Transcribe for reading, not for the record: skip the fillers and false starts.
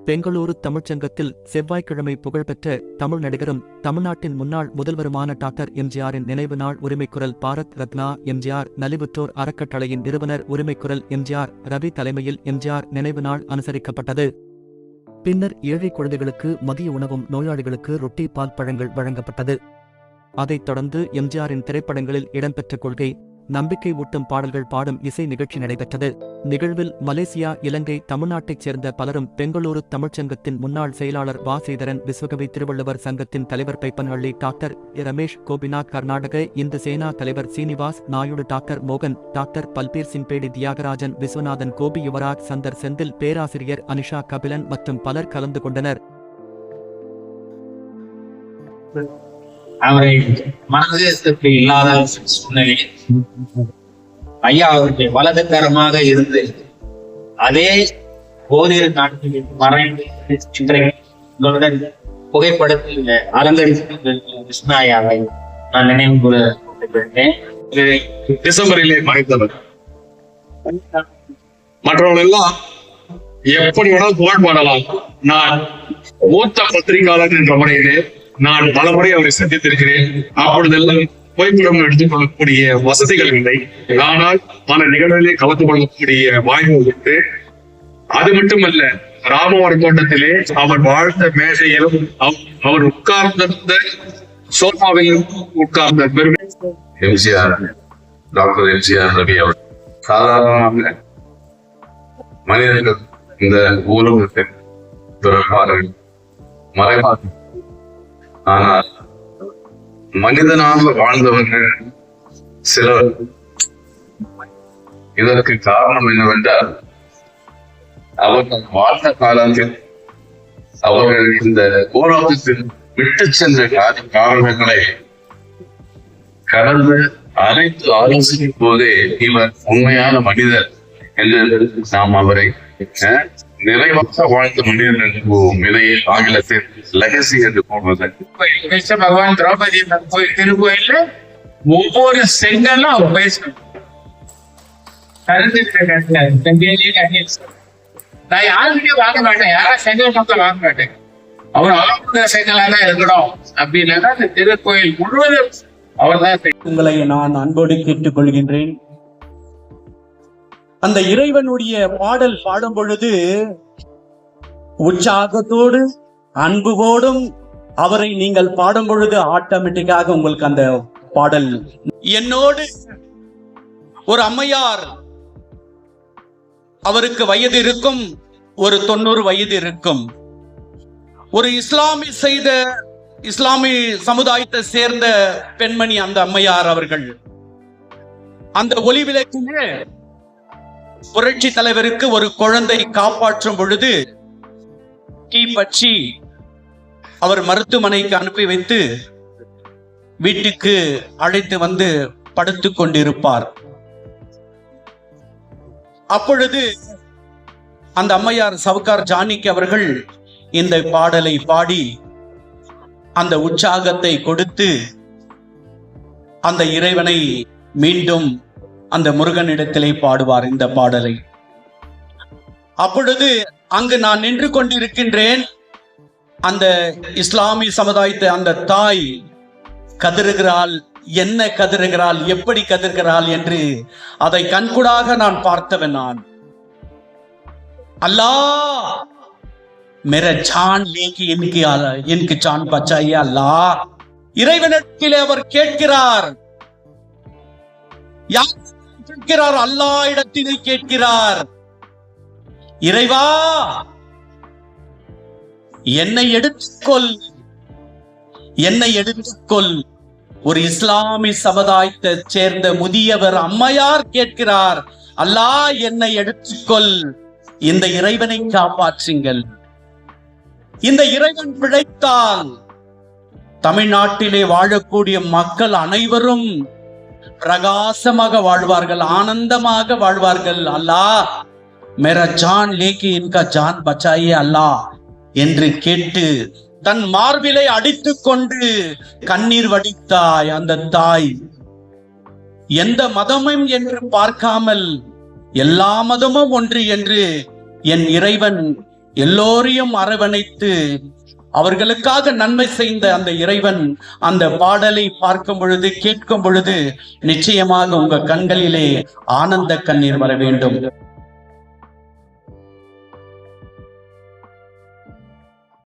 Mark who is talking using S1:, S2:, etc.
S1: பெங்களூரு தமிழ்ச்சங்கத்தில் செவ்வாய்க்கிழமை புகழ்பெற்ற தமிழ் நடிகரும் தமிழ்நாட்டின் முன்னாள் முதல்வருமான டாக்டர் எம்ஜிஆரின் நினைவு நாள் உரிமைக்குரல் பாரத் ரத்னா எம்ஜிஆர் நலிவுற்றோர் அறக்கட்டளையின் நிறுவனர் உரிமைக்குரல் எம்ஜிஆர் ரவி தலைமையில் எம்ஜிஆர் நினைவு நாள் அனுசரிக்கப்பட்டது. பின்னர் ஏழை குழந்தைகளுக்கு மதிய உணவும் நோயாளிகளுக்கு ரொட்டி பால் பழங்கள் வழங்கப்பட்டது. அதைத் தொடர்ந்து எம்ஜிஆரின் திரைப்படங்களில் இடம்பெற்ற கொள்கை, நம்பிக்கை ஊட்டும் பாடல்கள் பாடும் இசை நிகழ்ச்சி நடைபெற்றது. நிகழ்வில் மலேசியா, இலங்கை, தமிழ்நாட்டைச் சேர்ந்த பலரும் பெங்களூரு தமிழ்ச்சங்கத்தின் முன்னாள் செயலாளர் வா. ஸ்ரீதரன், விஸ்வகவி திருவள்ளுவர் சங்கத்தின் தலைவர் பைப்பன்ஹள்ளி டாக்டர் ரமேஷ், கோபிநாத், கர்நாடக இந்து சேனா தலைவர் சீனிவாஸ் நாயுடு, டாக்டர் மோகன், டாக்டர் பல்பீர் சிங் பேடி, தியாகராஜன், விஸ்வநாதன், கோபி, யுவராஜ், சந்தர் செந்தில், பேராசிரியர் அனிஷா கபிலன் மற்றும் பலர் கலந்து கொண்டனர்.
S2: அவரை மனதிற்கு இல்லாத சூழ்நிலையில் ஐயா அவருடைய வலதுகரமாக இருந்து அதே ஓரிரு நாட்களில் மறைந்து இன்றைக்கு புகைப்படத்தில் அலங்கரித்து கிருஷ்ணாயாவை நான் நினைவு கூறுகிறேன்.
S3: டிசம்பரிலே மறைத்தவர். மற்றவர்கள் எல்லாம் எப்படி வேணாலும் புகழ் பாடலாம். நான் மூத்த பத்திரிகையாளர் என்ற முறையிலே நான் பலமுறை அவரை சந்தித்திருக்கிறேன். அப்பொழுதெல்லாம் புகைப்படம் எடுத்துக் கொள்ளக்கூடிய வசதிகள் இல்லை. ஆனால் பல நிகழ்வுகளிலே கலந்து கொள்ளக்கூடிய வாய்ப்பு உண்டு. அது மட்டுமல்ல, ராமவரம் தோட்டத்திலே அவர் வாழ்ந்த மேசையிலும் அவர் உட்கார்ந்திருந்த சோஃபாவிலும் உட்கார்ந்த பெருமை
S4: எம்ஜிஆர், டாக்டர் எம்ஜிஆர் ரவி அவர் சாதாரணமாக மனிதர்கள் இந்த ஊலகத்தில் பிறப்பார்கள், மறைவார்கள். ஆனால் மனிதனாக வாழ்ந்தவர்கள் சிலர். இதற்கு காரணம் என்னவென்றால், அவர்கள் வாழ்ந்த காலத்தில் அவர்கள் இந்த போராட்டத்தில் விட்டு சென்ற காரணங்களை கடந்து அனைத்து ஆலோசனைக்கும் போதே இவர் உண்மையான மனிதர் என்று நாம் அவரை நிறைவாக வாழ்ந்த மனிதன் என்று போவோம். இதையே ஆங்கிலத்தில் லெகசி என்று போடுவது.
S2: பகவான் திரௌபதி திருக்கோயில ஒவ்வொரு செங்கலும் அவர் பேசணும். நான் யாருக்கிட்டே வாங்க மாட்டேன், யாரா செங்கல் மட்டும் வாங்க மாட்டேன். அவர் ஆளுநர் செங்கலா தான் இருக்கணும் அப்படின்னா அந்த திருக்கோயில் முழுவதும் அவர் தான்.
S5: உங்களை நான் அன்போடு கேட்டுக் கொள்கின்றேன். அந்த இறைவனுடைய பாடல் பாடும் பொழுது உற்சாகத்தோடு அன்புவோடும் அவரை நீங்கள் பாடும் பொழுது ஆட்டோமேட்டிக்காக உங்களுக்கு அந்த பாடல். என்னோடு ஒரு அம்மையார், அவருக்கு வயது இருக்கும், ஒரு 90 வயது இருக்கும். ஒரு இஸ்லாமிய சமுதாயத்தை சேர்ந்த பெண்மணி அந்த அம்மையார் அவர்கள். அந்த ஒளி விளக்கிலே புரட்சி தலைவருக்கு ஒரு குழந்தை காப்பாற்றும் பொழுது தீ பற்றி அவர் மருத்துவமனைக்கு அனுப்பி வைத்து வீட்டுக்கு அழைத்து வந்து படுத்துக் கொண்டிருப்பார். அப்பொழுது அந்த அம்மையார் சவுகார் ஜானகி அவர்கள் இந்த பாடலை பாடி அந்த உற்சாகத்தை கொடுத்து அந்த இறைவனை மீண்டும் அந்த முருகனிடத்திலே பாடுவார் இந்த பாடலை. அப்பொழுது அங்கு நான் நின்று கொண்டிருக்கின்றேன். அந்த இஸ்லாமிய சமுதாயத்தை அந்த தாய் கதறுகிறாள். என்ன கதறுகிறாள், எப்படி கதறுகிறாள் என்று அதை கண்கூடாக நான் பார்த்தவன். நான் அல்லாஹ் मेरा जान लेके इनकी जान बचाइए अल्लाह. இறைவனிடத்திலே அவர் கேட்கிறார். யார் கேட்கிறார்? அல்லாஹ் இடத்திலே கேட்கிறார். இறைவா, என்னை எடுத்துக்கொள், என்னை எடுத்துக்கொள். ஒரு இஸ்லாமிய சமுதாயத்தை சேர்ந்த முதியவர் அம்மையார் கேட்கிறார், அல்லாஹ் என்னை எடுத்துக்கொள், இந்த இறைவனை காப்பாற்றுங்கள். இந்த இறைவன் பிழைத்தால் தமிழ்நாட்டிலே வாழக்கூடிய மக்கள் அனைவரும் பிரகாசமாக வாழ்வார்கள், ஆனந்தமாக வாழ்வார்கள். அல்லாஹ் மேரா ஜான் லேக்கி இன்கா ஜான் பச்சாயே அல்லாஹ் என்று கேட்டு தன் மார்பிலை அடித்துக் கொண்டு கண்ணீர் வடித்தாய் அந்த தாய். எந்த மதமும் என்று பார்க்காமல் எல்லா மதமும் ஒன்று என்று என் இறைவன் எல்லோரையும் அரவணைத்து அவர்களுக்காக நன்மை செய்த அந்த இறைவன் அந்த பாடலை பார்க்கும் பொழுது, கேட்கும் பொழுது நிச்சயமாக உங்க கண்களிலே ஆனந்த கண்ணீர் வர வேண்டும்.